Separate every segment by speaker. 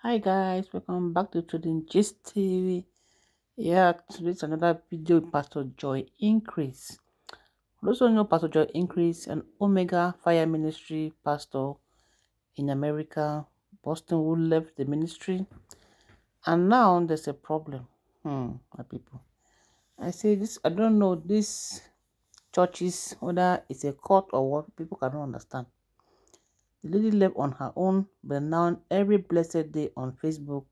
Speaker 1: Hi guys, welcome back to Trading Gist TV. Yeah, today's another video with Pastor Joy Increase. For those who know Pastor Joy Increase, an Omega Fire Ministry pastor in America, Boston, who left the ministry, and now there's a problem. My people. I say this. I don't know this churches whether it's a cult or what. People cannot understand. The lady left on her own, but now every blessed day on Facebook,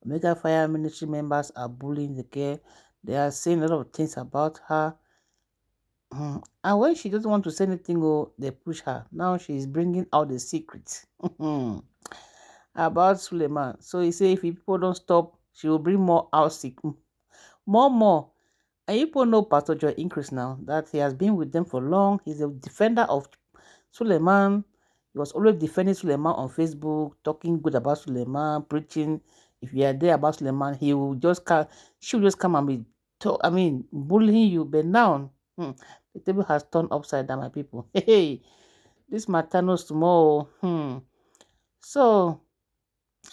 Speaker 1: Omega Fire Ministry members are bullying the girl. They are saying a lot of things about her. And when she doesn't want to say anything, they push her. Now she's bringing out the secrets about Suleman. So he say if people don't stop, she will bring more out more. And people know Pastor Joy Increase now that he has been with them for long. He's a defender of Suleman. He was always defending Suleman on Facebook, talking good about Suleman, preaching. If you are there about Suleman, he will just come. She will just come and be, bullying you. But now, the table has turned upside down, my people. Hey, this matter knows tomorrow. So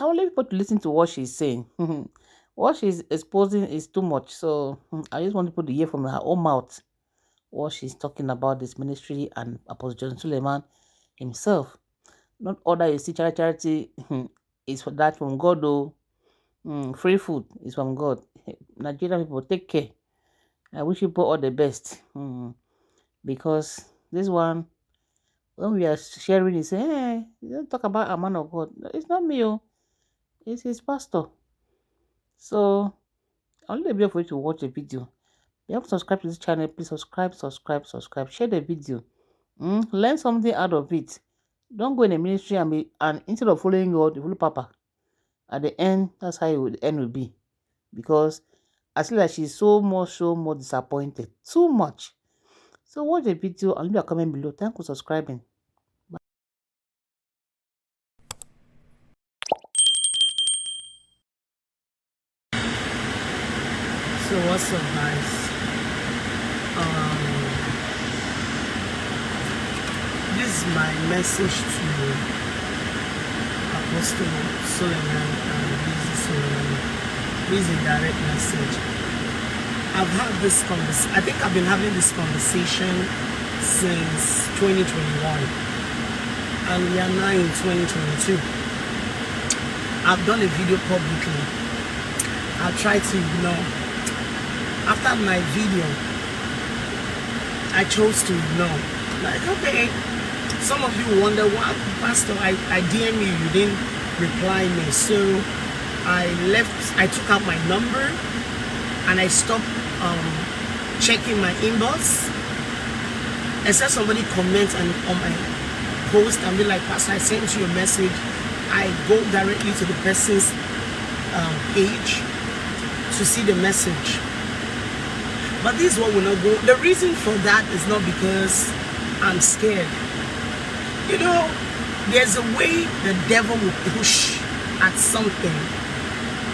Speaker 1: I will leave people to listen to what she's saying. What she's exposing is too much. So I just want people to hear from her own mouth what she's talking about this ministry and Apostle John Suleman himself. Not all that you see charity is for that from God though. Free food is from God. Nigerian people, take care. I wish you all the best. Because this one, when we are sharing it, say, hey, you don't talk about a man of God. No, it's not me, it's his pastor. So I'll leave it for you to watch the video. If you haven't subscribed to this channel, please subscribe. Share the video. Learn something out of it. Don't go in the ministry and instead of following God, you follow Papa. At the end, that's how the end will be. Because I feel like she's so more disappointed. Too much. So watch the video and leave a comment below. Thank you for subscribing.
Speaker 2: So what's up, guys? This is my message to Apostle Suleman and Busy Suleman. This is a direct message. I've had this conversation. I think I've been having this conversation since 2021, and we are now in 2022. I've done a video publicly. I tried to ignore. After my video, I chose to ignore. Like, okay, some of you wonder why, Pastor, I DM you didn't reply me. So I took out my number and I stopped checking my inbox. Except somebody comments on my post and be like, Pastor, I sent you a message. I go directly to the person's page to see the message. But this is what will not go. The reason for that is not because I'm scared. You know, there's a way the devil will push at something.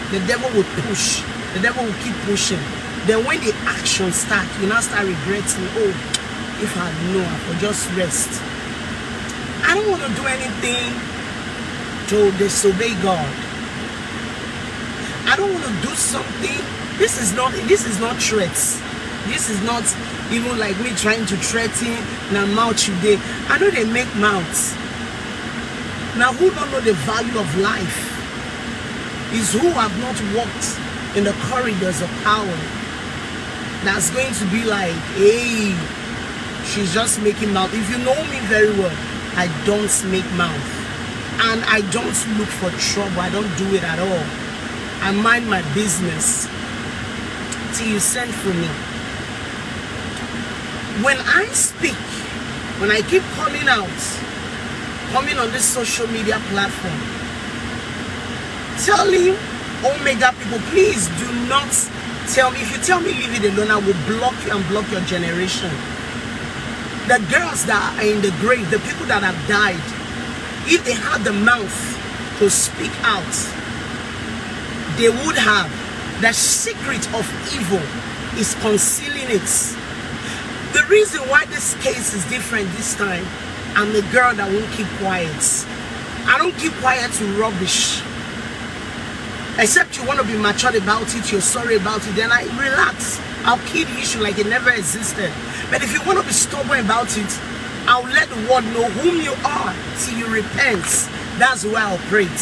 Speaker 2: The devil will push. The devil will keep pushing. Then when the action starts, you now start regretting, oh, if I had known, I could just rest. I don't want to do anything to disobey God. I don't want to do something. This is not threats. This is not even like me trying to threaten and mouth today. I know they make mouths. Now who don't know the value of life is who have not walked in the corridors of power. That's going to be like, hey, she's just making mouth. If you know me very well, I don't make mouth. And I don't look for trouble. I don't do it at all. I mind my business till you send for me. When I speak, when I keep coming on this social media platform, telling Omega people, please do not tell me. If you tell me leave it alone, I will block you and block your generation. The girls that are in the grave, the people that have died, if they had the mouth to speak out, they would have. The secret of evil is concealing it. The reason why this case is different this time, I'm a girl that won't keep quiet. I don't keep quiet to rubbish. Except you want to be matured about it, you're sorry about it, then I relax. I'll kill the issue like it never existed. But if you want to be stubborn about it, I'll let the world know whom you are till you repent. That's the way I operate.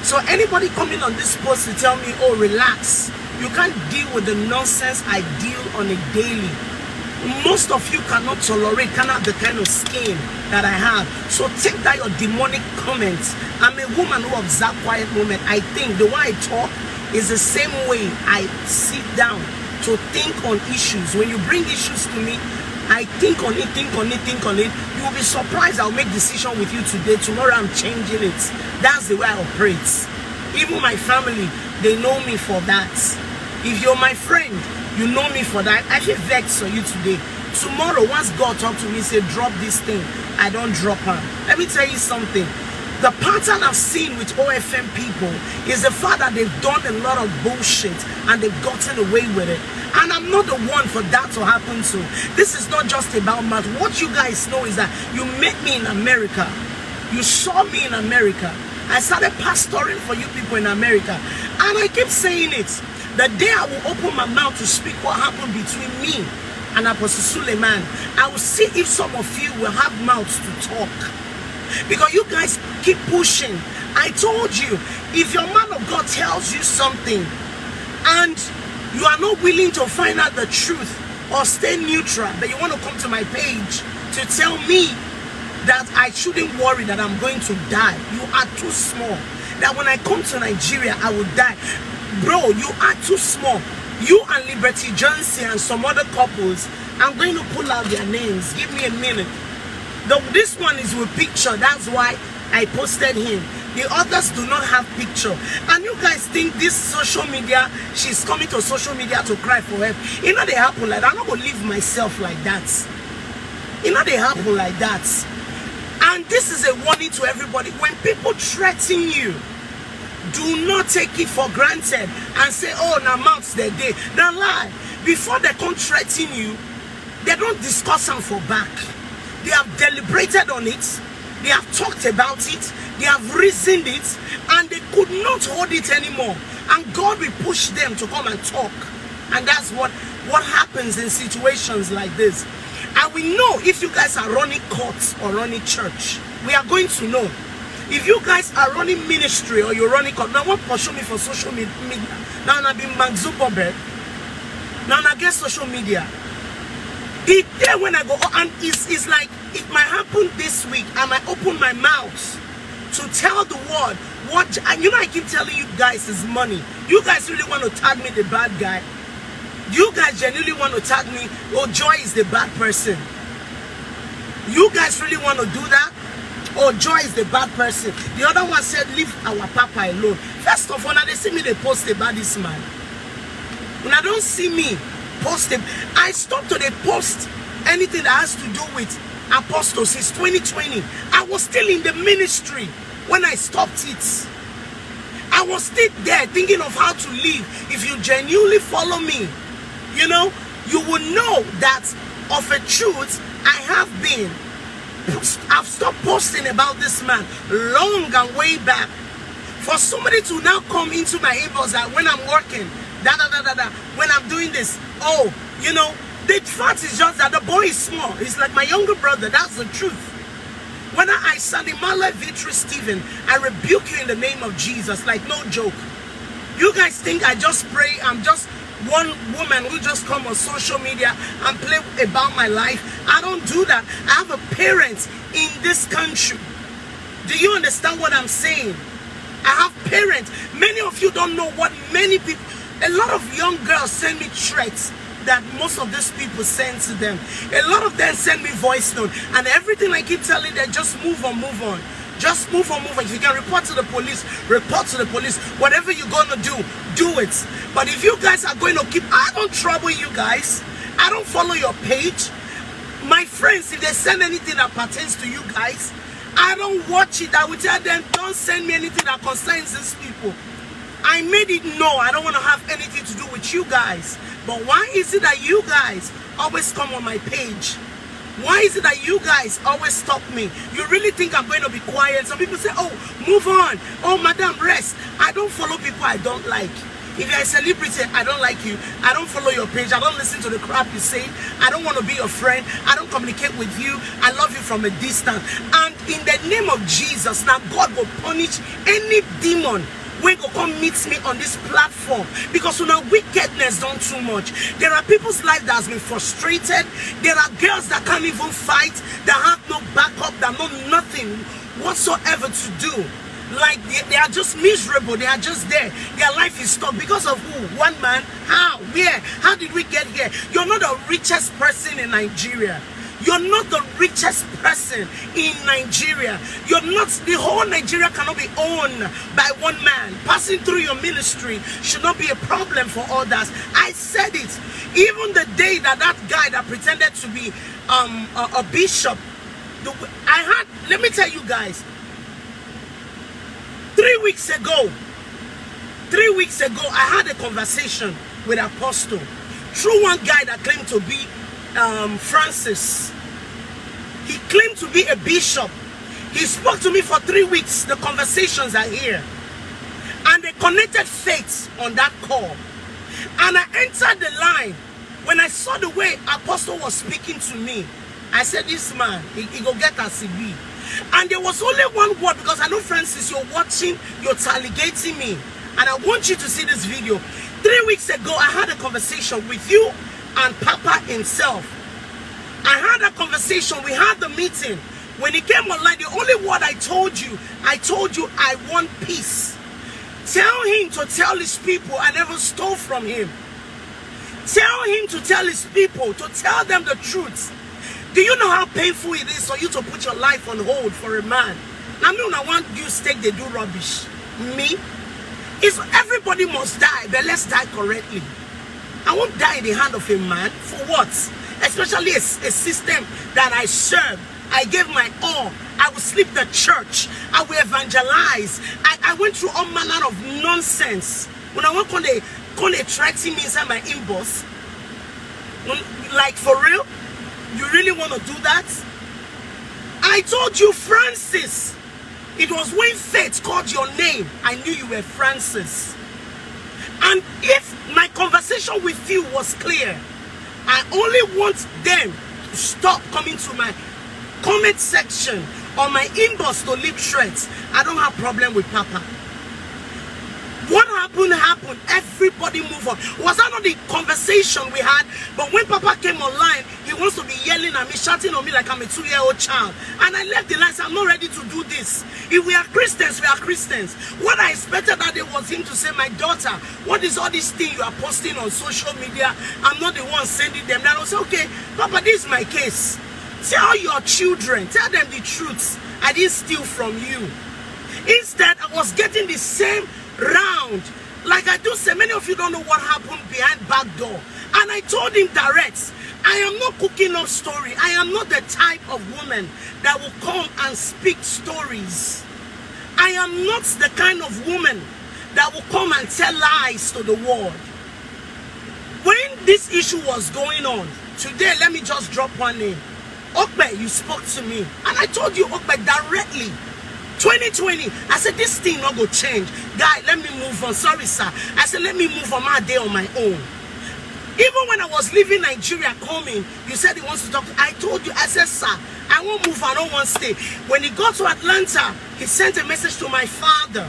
Speaker 2: So anybody coming on this post to tell me, oh, relax, you can't deal with the nonsense I deal on a daily. Most of you cannot tolerate, cannot have the kind of skin that I have. So take that your demonic comments. I'm a woman who observes quiet moment. I think the way I talk is the same way I sit down to think on issues. When you bring issues to me, I think on it, think on it, think on it. You will be surprised. I'll make decision with you today. Tomorrow I'm changing it. That's the way I operate. Even my family, they know me for that. If you're my friend, you know me for that. I feel vexed for you today. Tomorrow, once God talk to me, say, drop this thing, I don't drop her. Let me tell you something. The pattern I've seen with OFM people is the fact that they've done a lot of bullshit and they've gotten away with it. And I'm not the one for that to happen to. This is not just about math. What you guys know is that you met me in America. You saw me in America. I started pastoring for you people in America. And I keep saying it. The day I will open my mouth to speak what happened between me and Apostle Suleman, I will see if some of you will have mouths to talk. Because you guys keep pushing. I told you, if your man of God tells you something and you are not willing to find out the truth or stay neutral, but you want to come to my page to tell me that I shouldn't worry that I'm going to die, you are too small. That when I come to Nigeria, I will die. Bro, you are too small. You and Liberty Johnson and some other couples, I'm going to pull out their names. Give me a minute. This one is with picture. That's why I posted him. The others do not have picture. And you guys think this social media, she's coming to social media to cry for help. You know they happen like that. I'm not going to leave myself like that. You know they happen like that. And this is a warning to everybody. When people threaten you, do not take it for granted and say, oh, now mouths their day. Now lie. Before they come threaten you, they don't discuss them for back. They have deliberated on it. They have talked about it. They have reasoned it. And they could not hold it anymore. And God will push them to come and talk. And that's what happens in situations like this. And we know if you guys are running courts or running church, we are going to know. If you guys are running ministry or you're running court, now what pursue me for social media? Now I've been Mark Zuckerberg. Now I get social media. It there when I go, and it's like it might happen this week. I might open my mouth to tell the world what, and you know I keep telling you guys is money. You guys really want to tag me the bad guy. You guys genuinely want to tag me, oh, Joy is the bad person. You guys really want to do that? Oh, Joy is the bad person. The other one said, leave our papa alone. First of all, now they see me, they post about this man. When I don't see me post him, I stopped to they post anything that has to do with apostles since 2020. I was still in the ministry when I stopped it. I was still there thinking of how to live. If you genuinely follow me, you know, you will know that of a truth I have been. I've stopped posting about this man long and way back. For somebody to now come into my inbox that when I'm working, when I'm doing this, oh, you know, the fact is just that the boy is small. He's like my younger brother. That's the truth. When I said Imala Victory Stephen, I rebuke you in the name of Jesus. Like no joke. You guys think I just pray, I'm just one woman who just come on social media and play about my life. I don't do that. I have a parent in this country. Do you understand what I'm saying? I have parents. Many of you don't know what many people, a lot of young girls send me threats that most of these people send to them. A lot of them send me voice note, and everything I keep telling them, just move on, move on. Just move on, move on. If you can report to the police, report to the police. Whatever you're going to do it. But if you guys are going to keep, I don't trouble you guys. I don't follow your page. My friends, if they send anything that pertains to you guys, I don't watch it. I will tell them, don't send me anything that concerns these people. I made it known I don't want to have anything to do with you guys. But why is it that you guys always come on my page? Why is it that you guys always stop me? You really think I'm going to be quiet? Some people say, oh, move on. Oh, madam, rest. I I don't follow people I don't like. If you're a celebrity, I don't like you. I don't follow your page. I don't listen to the crap you say. I don't want to be your friend. I don't communicate with you. I love you from a distance. And in the name of Jesus, now God will punish any demon when go come meet me on this platform, because now wickedness done too much. There are people's life that has been frustrated. There are girls that can't even fight, that have no backup, that know nothing whatsoever to do. Like they are just miserable. They are just there. Their life is stuck because of who? One man? How? Where? How did we get here? You're not the richest person in Nigeria. You're not the richest person in Nigeria. You're not, the whole Nigeria cannot be owned by one man. Passing through your ministry should not be a problem for others. I said it. Even the day that guy that pretended to be a bishop, let me tell you guys, 3 weeks ago, I had a conversation with Apostle through one guy that claimed to be Francis. He claimed to be a bishop. He spoke to me for 3 weeks. The conversations are here. And they connected faith on that call. And I entered the line. When I saw the way Apostle was speaking to me, I said, this man, he go get a CB. And there was only one word, because I know, Francis, you're watching, you're tailgating me. And I want you to see this video. 3 weeks ago, I had a conversation with you and Papa himself. I had a conversation, we had the meeting. When he came online, the only word I told you I want peace. Tell him to tell his people I never stole from him. Tell him to tell his people, to tell them the truth. Do you know how painful it is for you to put your life on hold for a man? I mean, I want you stake, they do rubbish. Me? It's everybody must die, but let's die correctly. I won't die in the hand of a man. For what? Especially a system that I serve. I gave my all. I will sleep the church. I will evangelize. I went through all manner of nonsense. When I work on they tracking me inside my inbox. Like, for real? You really want to do that? I told you, Francis. It was when faith called your name, I knew you were Francis. And if my conversation with you was clear, I only want them to stop coming to my comment section or my inbox to leave threats. I don't have problem with Papa. What happened. Everybody move on. Was that not the conversation we had? But when Papa came online, he wants to be yelling at me, shouting on me like I'm a 2-year-old child. And I left the line, so I'm not ready to do this. If we are Christians, we are Christians. What I expected that day was him to say, my daughter, what is all this thing you are posting on social media? I'm not the one sending them. Then I'll say, okay, Papa, this is my case. Tell your children, tell them the truth. I didn't steal from you. Instead, I was getting the same round. Like I do say, many of you don't know what happened behind back door. And I told him direct, I am not cooking up story. I am not the type of woman that will come and speak stories. I am not the kind of woman that will come and tell lies to the world. When this issue was going on, today, let me just drop one name. Okbe, you spoke to me. And I told you, Okbe, directly. 2020, I said, this thing not go change. Guy, let me move on. Sorry, sir. I said, let me move on my day on my own. Even when I was leaving Nigeria coming, you said he wants to talk. I told you, I said, sir, I won't move, I don't want to stay. When he got to Atlanta, he sent a message to my father.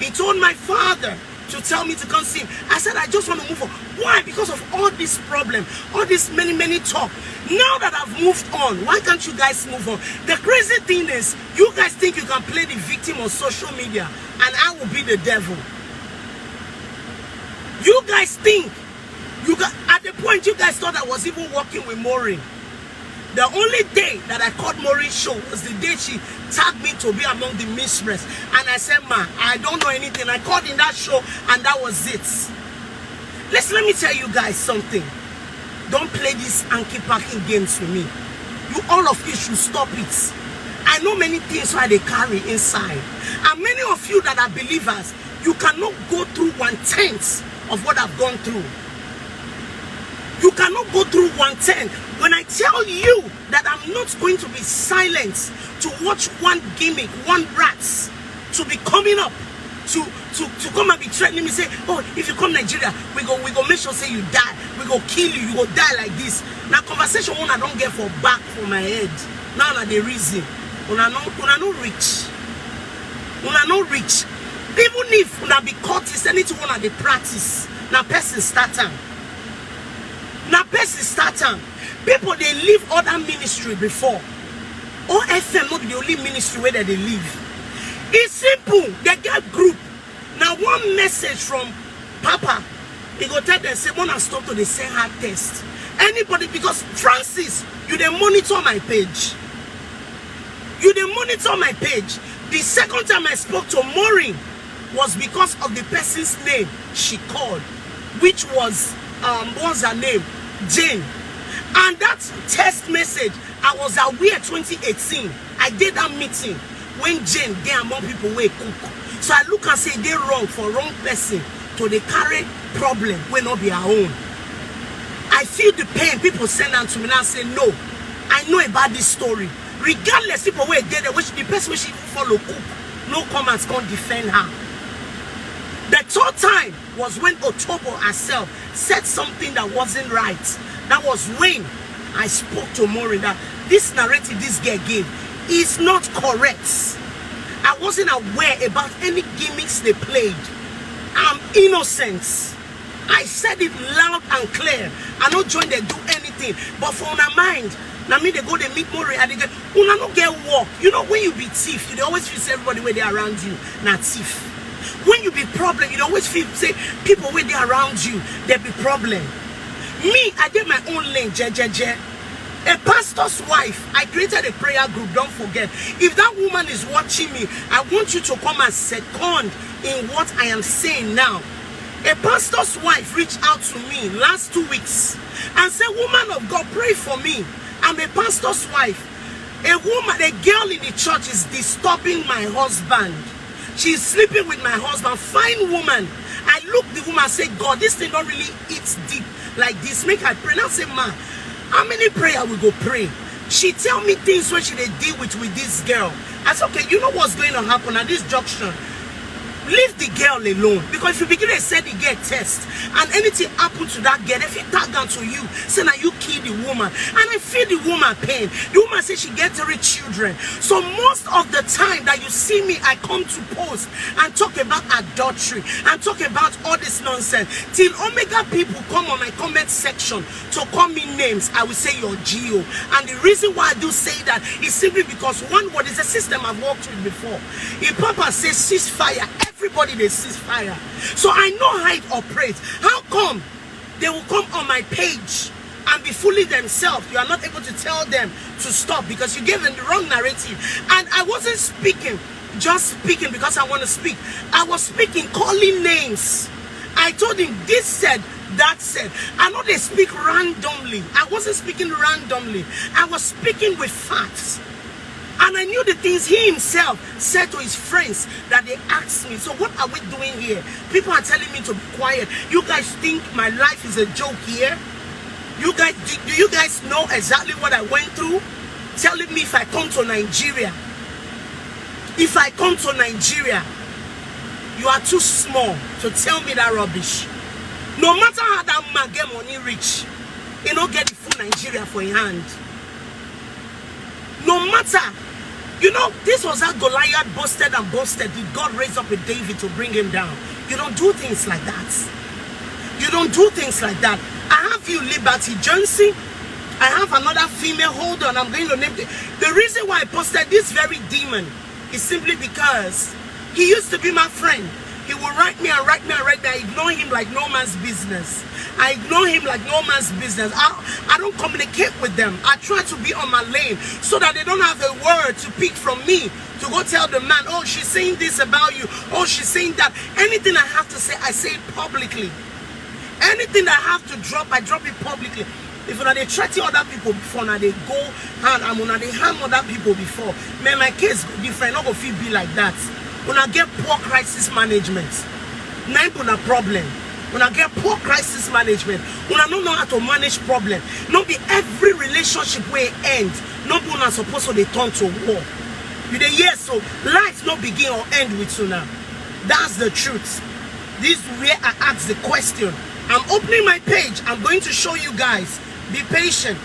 Speaker 2: He told my father to tell me to come see him. I said, I just want to move on. Why? Because of all this problem, all this many talk. Now that I've moved on, why can't you guys move on? The crazy thing is, you guys think you can play the victim on social media and I will be the devil. You guys think, at the point you guys thought I was even working with Maureen. The only day that I caught Maureen's show was the day she tagged me to be among the mistress. And I said, ma, I don't know anything. I caught in that show and that was it. Let me tell you guys something. Don't play these anki-packing games with me. All of you should stop it. I know many things why they carry inside. And many of you that are believers, you cannot go through 1/10 of what I've gone through. You cannot go through 1/10. When I tell you that I'm not going to be silent to watch one gimmick, one rat to be coming up, to come and be threatening me, say, oh, if you come Nigeria, we go make sure say you die, we go kill you, you go die like this. Now conversation one I don't get for back for my head. Now the reason. Una no rich. Una no rich. Even if una be courteous, anything una dey practice. Now person start time. Now person start time. People they leave other ministry before. OFM not the only ministry where they live. It's simple. They get group. Now one message from Papa, he go tell them say, "Wanna stop to the send her test." Anybody, because Francis, you dey monitor my page. You dey monitor my page. The second time I spoke to Maureen was because of the person's name she called, which was what's her name? Jane. And that text message, I was aware 2018. I did that meeting when Jane there among people were cook. So I look and say they wrong for wrong person to the carry problem will not be our own. I feel the pain people send out to me now say no. I know about this story. Regardless people were there, which the person which she follow cook, no comments can't defend her. The third time was when Otobo herself said something that wasn't right. That was when I spoke to Maureen that this narrative this girl gave is not correct. I wasn't aware about any gimmicks they played. I'm innocent. I said it loud and clear. I don't join they do anything. But for my mind, now me they go they meet Maureen and they get una no get work. You know when you be thief, you always feel everybody where they around you, not thief. When you be problem, you always feel say people where they around you, they be problem. Me, I did my own lane, je. A pastor's wife, I created a prayer group, don't forget. If that woman is watching me, I want you to come and second in what I am saying now. A pastor's wife reached out to me last 2 weeks and said, woman of God, pray for me. I'm a pastor's wife. A woman, a girl in the church is disturbing my husband. She's sleeping with my husband. Fine woman. I look the woman and say, God, this thing don't really eat deep like this. Make I pray. Now say, ma, how many prayer we go pray? She tell me things when she they deal with this girl. I said, okay, you know what's going to happen at this junction? Leave the girl alone. Because if you begin to say the girl test and anything happen to that girl, if it tag down to you, say now you kill the woman. And I feel the woman pain. The woman says she gets 3 children. So most of the time that you see me, I come to post and talk about adultery and talk about all this nonsense. Till Omega people come on my comment section to call me names, I will say you're Geo. And the reason why I do say that is simply because one word is a system I've worked with before. If Papa says ceasefire, everybody they cease fire. So I know how it operates. How come they will come on my page and be fooling themselves? You are not able to tell them to stop because you gave them the wrong narrative. And I wasn't speaking, just speaking because I want to speak. I was speaking, calling names. I told him this said, that said. I know they speak randomly. I wasn't speaking randomly. I was speaking with facts. And I knew the things he himself said to his friends that they asked me. So what are we doing here? People are telling me to be quiet. You guys think my life is a joke here? You guys, do you guys know exactly what I went through? Telling me if I come to Nigeria, you are too small to tell me that rubbish. No matter how that man get money rich, he don't get the full Nigeria for his hand. No matter, you know, this was how Goliath boasted and boasted. Did God raise up a David to bring him down? You don't do things like that. You don't do things like that. I have you, Liberty Johnson. I have another female. Hold on, I'm going to name the reason why I posted this very demon is simply because he used to be my friend. He will write me and write me and write me. I ignore him like no man's business. I ignore him like no man's business. I don't communicate with them. I try to be on my lane so that they don't have a word to pick from me to go tell the man, oh, she's saying this about you. Oh, she's saying that. Anything I have to say, I say it publicly. Anything I have to drop, I drop it publicly. If they threaten other people before, now they go and I'm gonna they harm other people before. Man, my case different. Not gonna feel be like that. When I get poor crisis management, nine a problem. When I get poor crisis management, when I don't know how to manage problem, not be every relationship way end. Not be not supposed to they turn to war. You dey hear so life not begin or end with you now. That's the truth. This is where I ask the question. I'm opening my page. I'm going to show you guys. Be patient.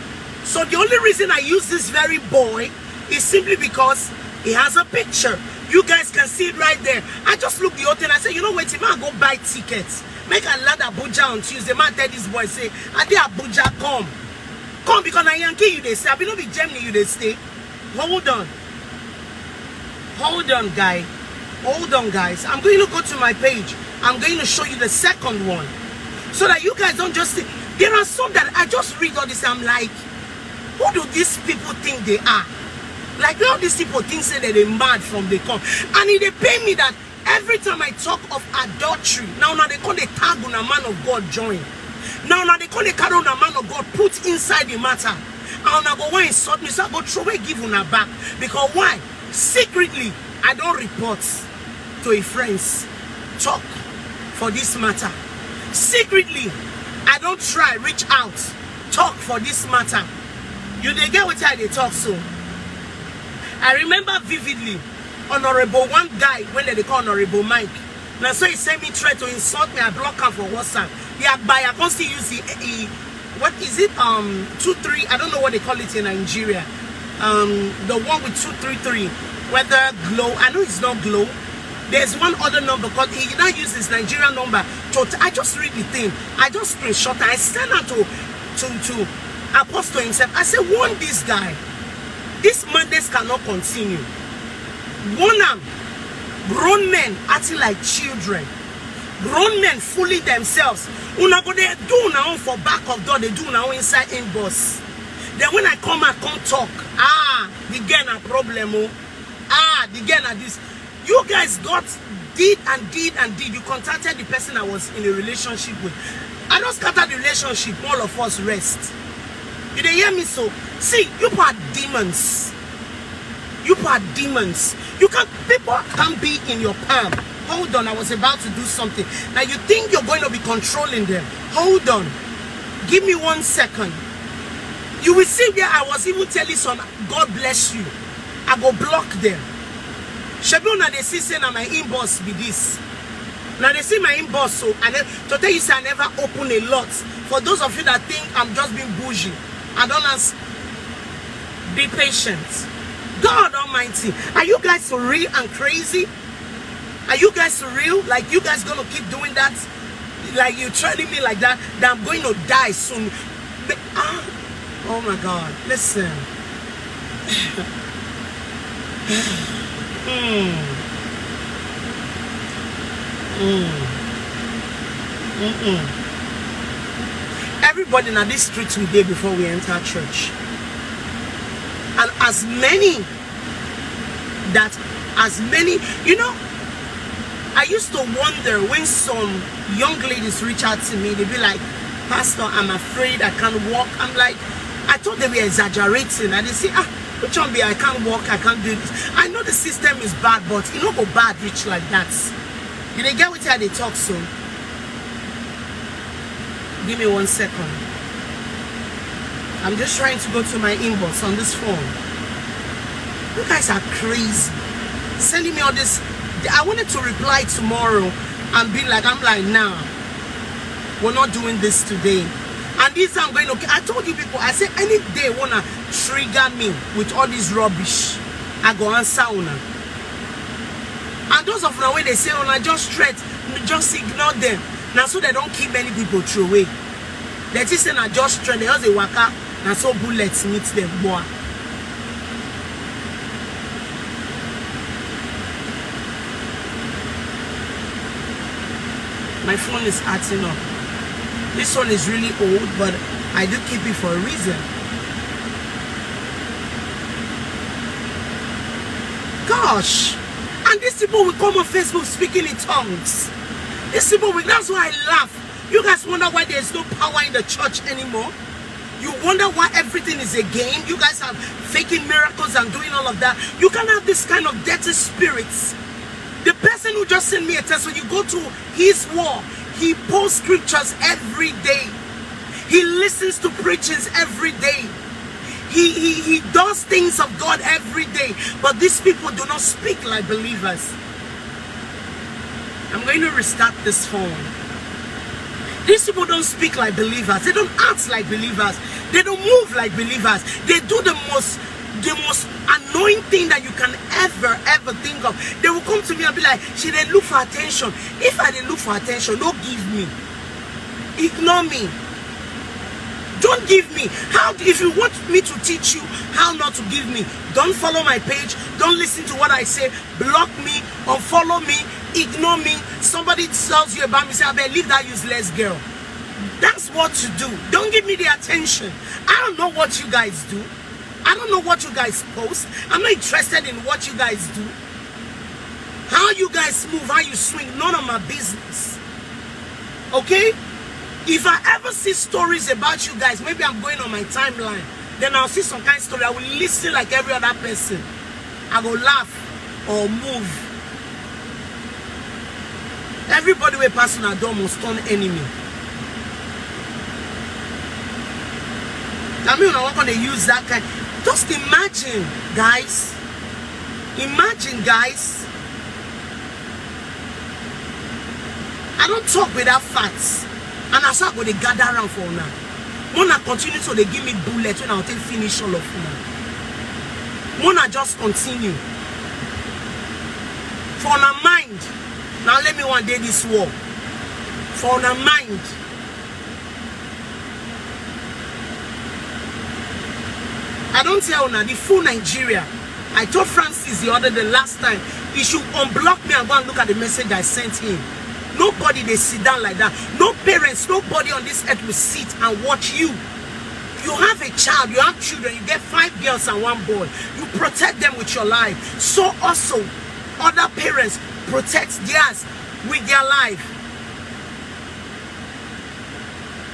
Speaker 2: So the only reason I use this very boy is simply because he has a picture. You guys can see it right there. I just look the whole thing. I say, you know what, man, go buy tickets. Make a land Abuja on Tuesday. Man, tell this boy, say, I did Abuja, come. Come, because I Yankee you they stay. I don't be Germany you they stay. Hold on. Hold on, guy. Hold on, guys. I'm going to go to my page. I'm going to show you the second one. So that you guys don't just see. There are some that I just read all this. I'm like, who do these people think they are? Like, all these people think say that they're mad from they come. And they pay me that every time I talk of adultery, now they call the tag on a man of God join. Now they call the card on a man of God put inside the matter. And I go, why insult me? So I go throw away, give on her back. Because why? Secretly, I don't report to a friends. Talk for this matter. Secretly, I don't try reach out. Talk for this matter. You they get what I talk so. I remember vividly, Honorable one guy when they call Honorable Mike. Now so he sent me try to insult me. I block him for WhatsApp. Yeah, but I can't still use the what is it? 23. I don't know what they call it in Nigeria. The one with 233. Whether Glow. I know it's not Glow. There's one other number because he now uses his Nigerian number. So I just read the thing. I just screenshot and I send her to Apostle himself. I said, warn this guy. This madness cannot continue. Warn them. Grown men acting like children. Grown men fooling themselves. Una go they do now for back of door. They do now inside inbox. Then when I come out, come talk. The girl a problem. The girl a this. You guys did. You contacted the person I was in a relationship with. I don't scatter the relationship. All of us rest. You they hear me so? See, you are demons. You are demons. People can't be in your palm. Hold on, I was about to do something. Now you think you're going to be controlling them. Hold on. Give me 1 second. You will see where I was even telling some, God bless you. I go block them. Shebu now they see say now my inbox be this. Now they see my inbox so to tell you say I never open a lot. For those of you that think I'm just being bougie, I don't ask. Be patient. God Almighty, are you guys so real and crazy? Are you guys so real? Like you guys gonna keep doing that? Like you telling me like that I'm going to die soon? But, oh my God! Listen. Everybody in this street we did before we enter church. And as many, you know, I used to wonder when some young ladies reach out to me, they be like, Pastor, I'm afraid I can't walk. I'm like, I thought they were exaggerating. And they say, which one be I can't walk, I can't do this. I know the system is bad, but it don't go bad rich like that. You they get with how they talk so. Give me 1 second. I'm just trying to go to my inbox on this phone. You guys are crazy. Sending me all this. I wanted to reply tomorrow and be like, I'm like, nah, we're not doing this today. And this I'm going to, I told you people, I said any day wanna trigger me with all this rubbish, I go answer una. And those of them when they say una just threat, just ignore them. Now so they don't keep many people throw away. They just say na just threat, they just a waka, and so bullets meet them boy. My phone is acting up. This one is really old, but I do keep it for a reason. Gosh. And these people will come on Facebook speaking in tongues. These people will, that's why I laugh. You guys wonder why there's no power in the church anymore? You wonder why everything is a game? You guys are faking miracles and doing all of that. You can't have this kind of dirty spirits. The person who just sent me a text, when you go to his wall, he posts scriptures every day. He listens to preachings every day. He does things of God every day. But these people do not speak like believers. I'm going to restart this phone. These people don't speak like believers. They don't act like believers. They don't move like believers. They do the most annoying thing that you can ever think of. They will come to me and be like, should they look for attention? If I didn't look for attention, don't give me. Ignore me. Don't give me. How? If you want me to teach you how not to give me, don't follow my page. Don't listen to what I say. Block me, unfollow me, ignore me. Somebody tells you about me, say, I better leave that useless girl. That's what to do. Don't give me the attention. I don't know what you guys do. I don't know what you guys post. I'm not interested in what you guys do. How you guys move, how you swing, none of my business. Okay? If I ever see stories about you guys, maybe I'm going on my timeline, then I'll see some kind of story. I will listen like every other person. I will laugh or move. Everybody will pass on a door must turn enemy. I mean, I'm not going to use that kind. Just imagine, guys. Imagine, guys. I don't talk without facts. And I saw they gather around for now. When I continue, so they give me bullets when I'll take finish all of now. When I just continue. For my mind. Now let me one day this war. For my mind. I don't tell now the full Nigeria. I told Francis the last time, he should unblock me and go and look at the message I sent him. Nobody they sit down like that. No parents, nobody on this earth will sit and watch you. You have a child, you have children, you get 5 girls and 1 boy. You protect them with your life. So also, other parents protect theirs with their life.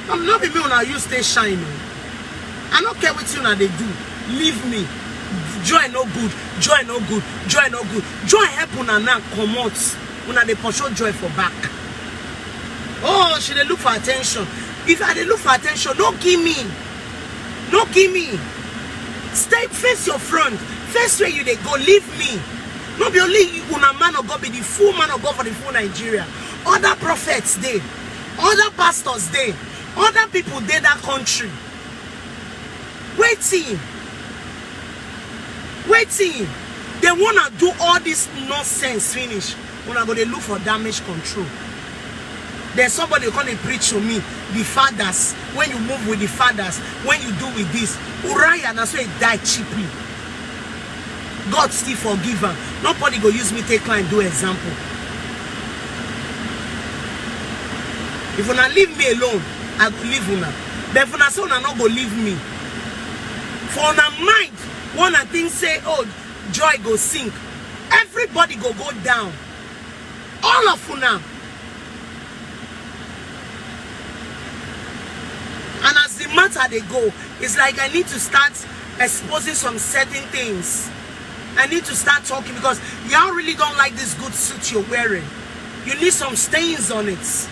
Speaker 2: I'm not even when I you stay shining. I don't care what you now they do. Leave me. Joy no good. Joy no good. Joy no good. Joy help una now come out. Una they pursue joy for back. Oh, should they look for attention? If I they look for attention, don't give me. Don't give me. Stay, face your front. Face where you they go. Leave me. Not be only una man of God, be the full man of God for the full Nigeria. Other prophets they. Other pastors they. Other people they that country. Waiting. Waiting. They wanna do all this nonsense finish. When I go they look for damage control. There's somebody come and preach to me. The fathers. When you move with the fathers. When you do with this. Uriah, that's why he died cheaply. God still forgive him. Nobody go use me take client do example. If una leave me alone, I go leave una. But if una say una not go leave me. For una mind, one and thing say, oh, joy go sink. Everybody go down. All of una. And as the matter they go, it's like I need to start exposing some certain things. I need to start talking because y'all really don't like this good suit you're wearing. You need some stains on it.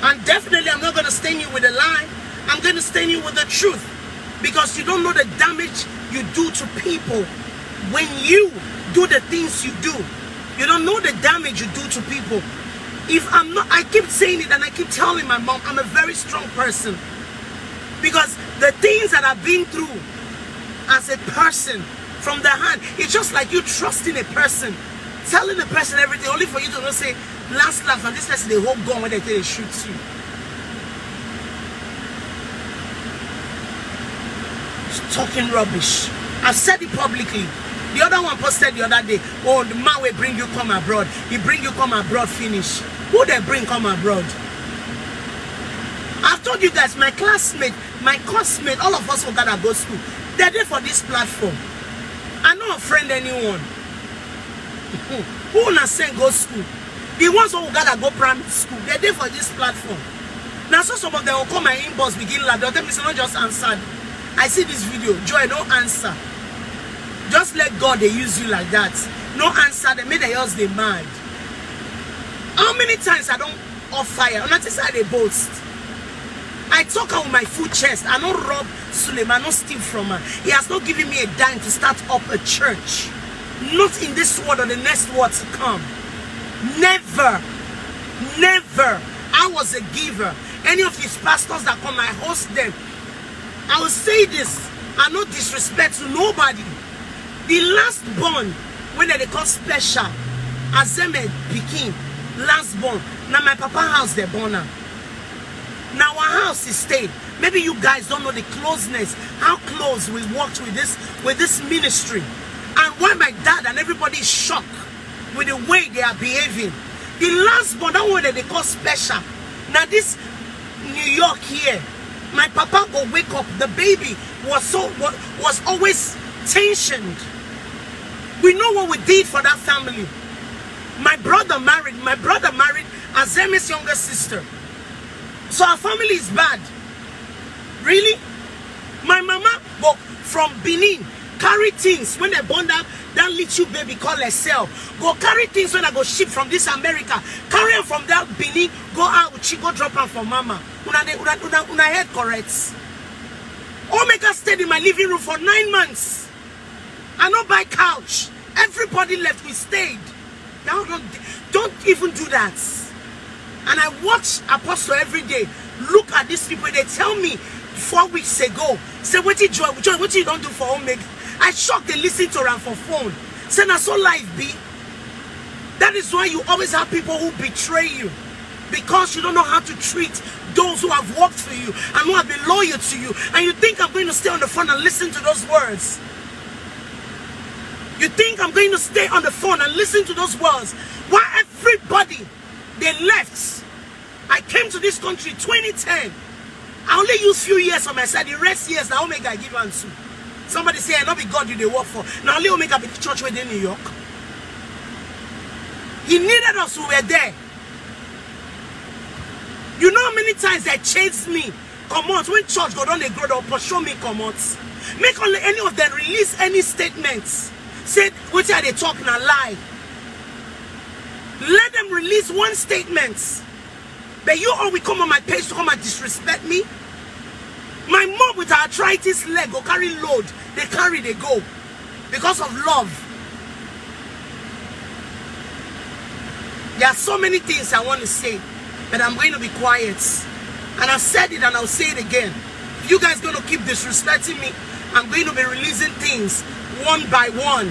Speaker 2: And definitely I'm not going to stain you with a lie. I'm going to stain you with the truth. Because you don't know the damage you do to people when you do the things you do. You don't know the damage you do to people. If I'm not, I keep saying it and I keep telling my mom, I'm a very strong person. Because the things that I've been through as a person from the hand, it's just like you trusting a person, telling the person everything, only for you to not say, last, and this person, they hold gun when they tell they shoot you. Talking rubbish. I've said it publicly. The other one posted the other day, oh, the man will bring you come abroad. He bring you come abroad finish. Who they bring come abroad? I've told you guys, my classmate, my classmate, all of us who gotta go school, they're there for this platform. I don't friend anyone. Who not saying go school? The ones who gotta go primary school, they're there for this platform. Now so some of them will call my inbox, begin like, they'll tell me, so not just answer. I see this video, Joy, no answer. Just let God, they use you like that. No answer, they made the else they mad. How many times I don't off fire? And that's how they boast. I talk out with my full chest. I don't rob Suleman, I don't steal from her. He has not given me a dime to start up a church. Not in this world or the next world to come. Never. Never. I was a giver. Any of these pastors that come, I host them. I will say this, I no disrespect to nobody. The last born, when they call special, as them pikin, last born. Now my papa house they born now. Now our house is stayed. Maybe you guys don't know the closeness, how close we worked with this ministry, and why my dad and everybody is shocked with the way they are behaving. The last born, that one that they call special. Now this New York here, my papa go wake up. The baby was always tensioned. We know what we did for that family. My brother married Azeme's younger sister. So our family is bad. Really? My mama go from Benin, carry things when they born that little baby called herself. Go carry things when I go ship from this America. Carry them from that Benin, go out, she go drop them for mama. Una head correct. Omega stayed in my living room for 9 months. I no buy couch. Everybody left, we stayed. Now don't even do that. And I watch Apostle every day. Look at these people. They tell me 4 weeks ago, say what you joy, what you don't do for Omega. I shocked they listen to her for phone. Say na so life be. That is why you always have people who betray you. Because you don't know how to treat those who have worked for you and who have been loyal to you. And you think I'm going to stay on the phone and listen to those words. You think I'm going to stay on the phone and listen to those words. Why everybody, they left. I came to this country 2010. I only use few years on my side. The rest years, the Omega give answer. Somebody say, I know be God you they work for. Now only Omega be the church within New York. He needed us, we were there. You know how many times they chased me? Come on, when church go down, they grow up, but show me come on. Make only any of them release any statements. Say, what are they talking a lie? Let them release one statement. But you all will come on my page to come and disrespect me. My mom with her arthritis leg go carry load. They carry, they go. Because of love. There are so many things I want to say. But I'm going to be quiet. And I've said it and I'll say it again. If you guys going to keep disrespecting me, I'm going to be releasing things one by one.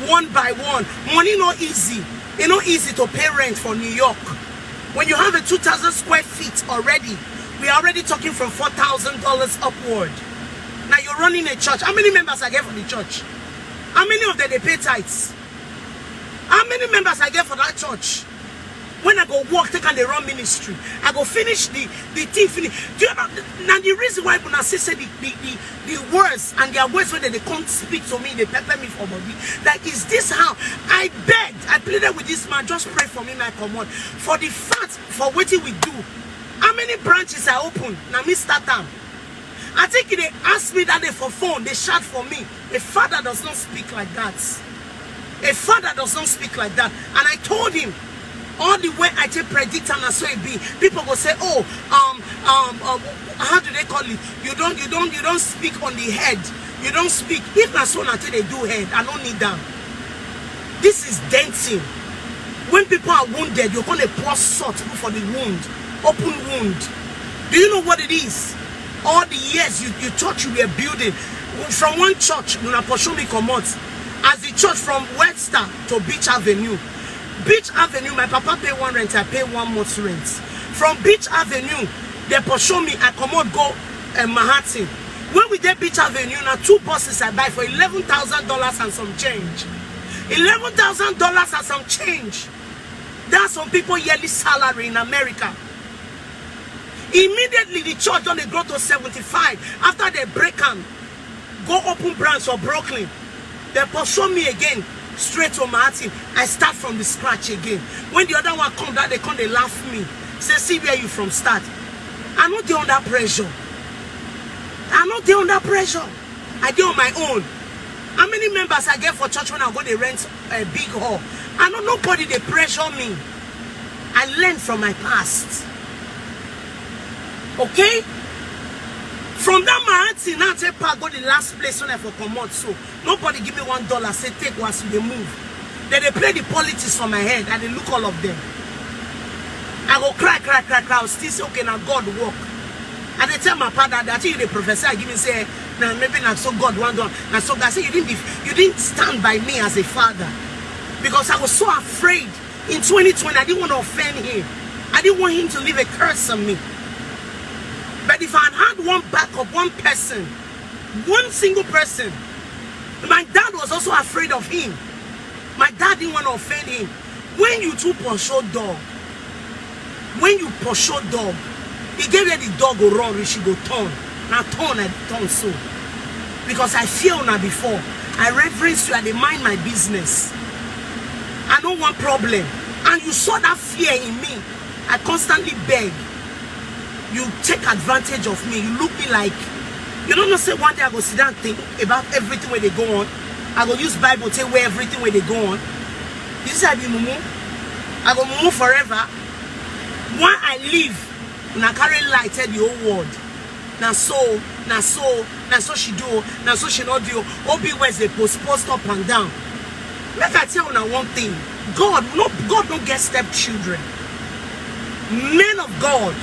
Speaker 2: One by one. Money not easy. It's not easy to pay rent for New York. When you have a 2,000 square feet already, we are already talking from $4,000 upward. Now you're running a church. How many members I get for the church? How many of them they pay tithes? How many members I get for that church? When I go work, take and they run ministry. I go finish the thing finish. Do you know now the reason why when I say the words and their words when they can't speak to me, they pepper me for body. Like, is this how I begged? I pleaded with this man, just pray for me, my command. For the fact for what we do. How many branches I open? Now me start them. I think they asked me that day for phone, they shout for me. A father does not speak like that. A father does not speak like that. And I told him, all the way I take predict and so it be. People will say, oh, how do they call it? You don't speak on the head. You don't speak. If that's so until they do head, I don't need them. This is dancing. When people are wounded, you're going to pour salt for the wound. Open wound. Do you know what it is? All the years you thought you were building. From one church, you pursue me come out. As the church from Webster to Beach Avenue. Beach Avenue, my papa pay one rent, I pay 1 month's rent. From Beach Avenue, they pursue me, I come out go Manhattan. When we did Beach Avenue, now 2 buses I buy for $11,000 and some change. $11,000 and some change. That's some people yearly salary in America. Immediately the church done they grow to 75. After they break them, go open branch or Brooklyn. They pursue me again. Straight to Manhattan, I start from the scratch again. When the other one come down, they laugh me. Say, see where you from start. I'm not there under pressure. I'm not there under pressure. I do on my own. How many members I get for church when I go to rent a big hall? I know nobody they pressure me. I learn from my past. Okay? From that Manhattan, now take part, go the last place when I for come out. So nobody give me $1, say take once they move. Then they play the politics on my head and they look all of them. I go cry. I'll still say, okay, now God walk. And they tell my father that you the professor I give me say, now maybe not so God one done. And so God say you didn't stand by me as a father. Because I was so afraid in 2020, I didn't want to offend him. I didn't want him to leave a curse on me. But if I had one backup, one person, one single person, my dad was also afraid of him. My dad didn't want to offend him. When you two pursue dog, he gave her the dog go run, she go turn. Now turn so. Because I fear now before. I reverence you, I dey mind my business. I don't want problem. And you saw that fear in me. I constantly beg. You take advantage of me. You look me like, you don't know, say one day I go sit down and think about everything where they go on. I go use Bible to where everything where they go on. You see I be mumu. I go mumu forever. When I leave, when I carry light tell the whole world. Now so she do, now so she not do. Obi where's they post up and down. Make I tell you one thing. God don't get stepchildren. Men of God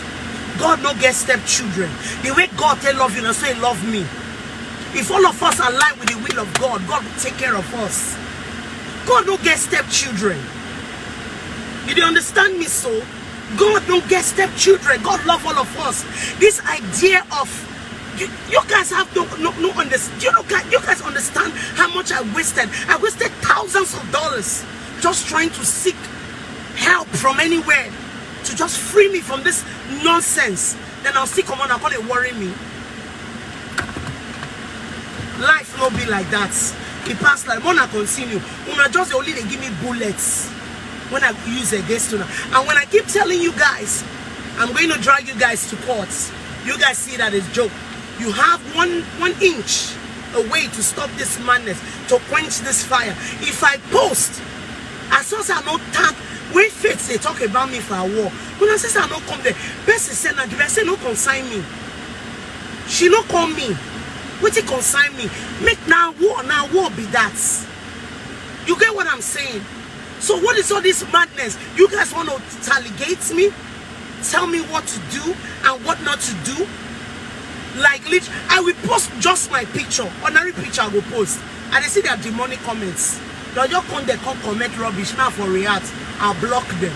Speaker 2: don't get stepchildren. The way God tell love you, now so he love me. If all of us align with the will of God, God will take care of us. God don't get stepchildren. You don't understand me so? God don't get stepchildren. God love all of us. This idea of you guys have no understand. You guys understand how much I wasted? I wasted thousands of dollars just trying to seek help from anywhere to just free me from this nonsense. Then I'll see come on, I'm gonna worry me. Life will be like that. It passed like when I continue. When I just only they give me bullets when I use against you. And when I keep telling you guys, I'm going to drag you guys to court. You guys see that it's joke. You have one inch away to stop this madness, to quench this fire. If I post, as soon as I no tag, when faith they talk about me for a war. When I say I no come there, best is saying that the say no consign me. She no call me. What it consign me? Make now war be that. You get what I'm saying? So what is all this madness? You guys want to taligate me? Tell me what to do and what not to do? Like, I will post just my picture. Ordinary picture I will post. And they see their demonic comments. They just come there, come comment rubbish. Now for react, I'll block them.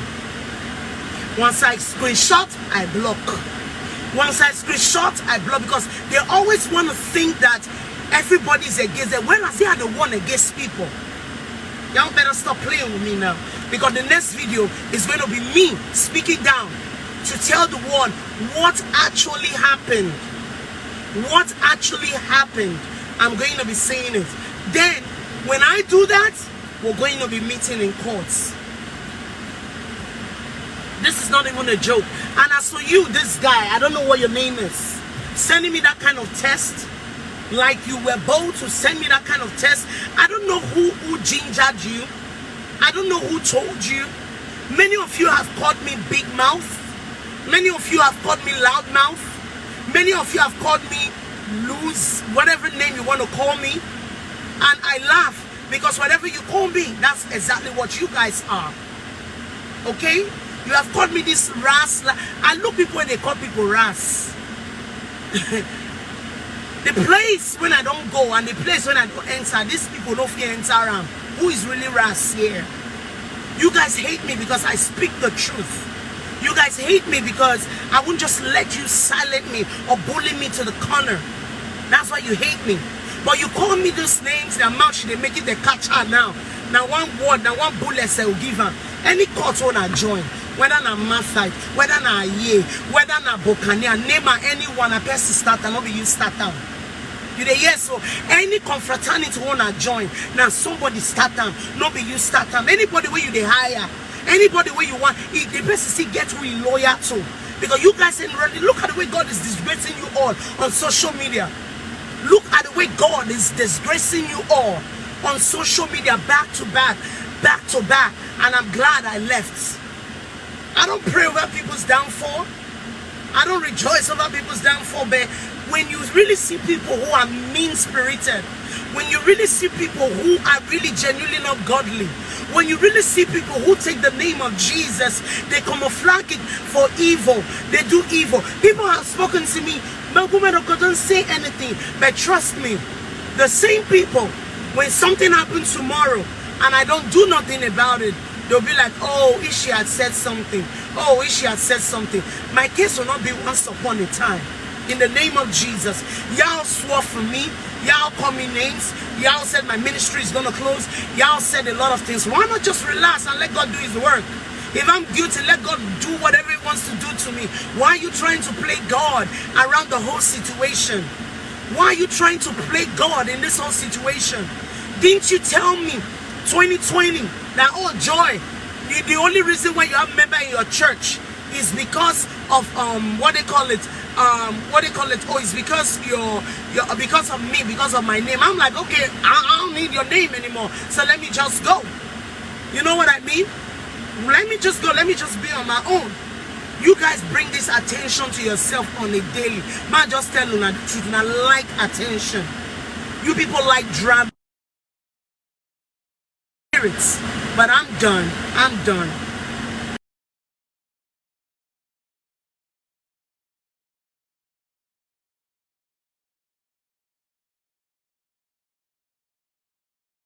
Speaker 2: Once I screenshot, I block. Once I screenshot, I block. Because they always want to think that everybody's against them. Whereas they are the one against people. Y'all better stop playing with me now. Because the next video is going to be me speaking down to tell the world what actually happened. What actually happened. I'm going to be saying it. Then, when I do that, we're going to be meeting in courts. This is not even a joke. And as for you, this guy, I don't know what your name is, sending me that kind of test, like you were bold to send me that kind of test. I don't know who gingered you. I don't know who told you. Many of you have called me big mouth. Many of you have called me loud mouth. Many of you have called me loose, whatever name you want to call me. And I laugh because whatever you call me, that's exactly what you guys are. Okay? You have called me this ras. I look people when they call people ras. The place when I don't go and the place when I don't enter, these people don't fear enter around. Who is really ras here? You guys hate me because I speak the truth. You guys hate me because I won't just let you silence me or bully me to the corner. That's why you hate me. But you call me those names, their mouth, they make it the catch her now. Now one word, now one bullet I will give her. Any court when I join, whether na Mathite, whether na Ye, whether na Bokania, name anyone, a person start and not be you start down. You dey hear so? Any confraternity wanna join, now somebody start down, not be you start down. Anybody where you dey hire, anybody where you want, the person still get who you loyal to. Because you guys ain't ready. Look at the way God is disgracing you all on social media. Look at the way God is disgracing you all on social media, back to back, back to back. And I'm glad I left. I don't pray over people's downfall. I don't rejoice over people's downfall. But when you really see people who are mean-spirited, when you really see people who are really genuinely not godly, when you really see people who take the name of Jesus, they camouflage it for evil. They do evil. People have spoken to me, my woman of God, don't say anything. But trust me, the same people, when something happens tomorrow and I don't do nothing about it, they'll be like, oh, if she had said something. Oh, if she had said something. My case will not be once upon a time. In the name of Jesus. Y'all swore for me. Y'all call me names. Y'all said my ministry is going to close. Y'all said a lot of things. Why not just relax and let God do his work? If I'm guilty, let God do whatever he wants to do to me. Why are you trying to play God around the whole situation? Why are you trying to play God in this whole situation? Didn't you tell me 2020 that, oh, Joy, the only reason why you have a member in your church is because of what they call it, oh, it's because because of me, because of my name. I'm like, okay, I don't need your name anymore, so let me just go. You know what I mean? Let me just go. Let me just be on my own. You guys bring this attention to yourself on a daily. Man, just tell you the truth. And I like attention. You people like drama spirits. But I'm done. I'm done.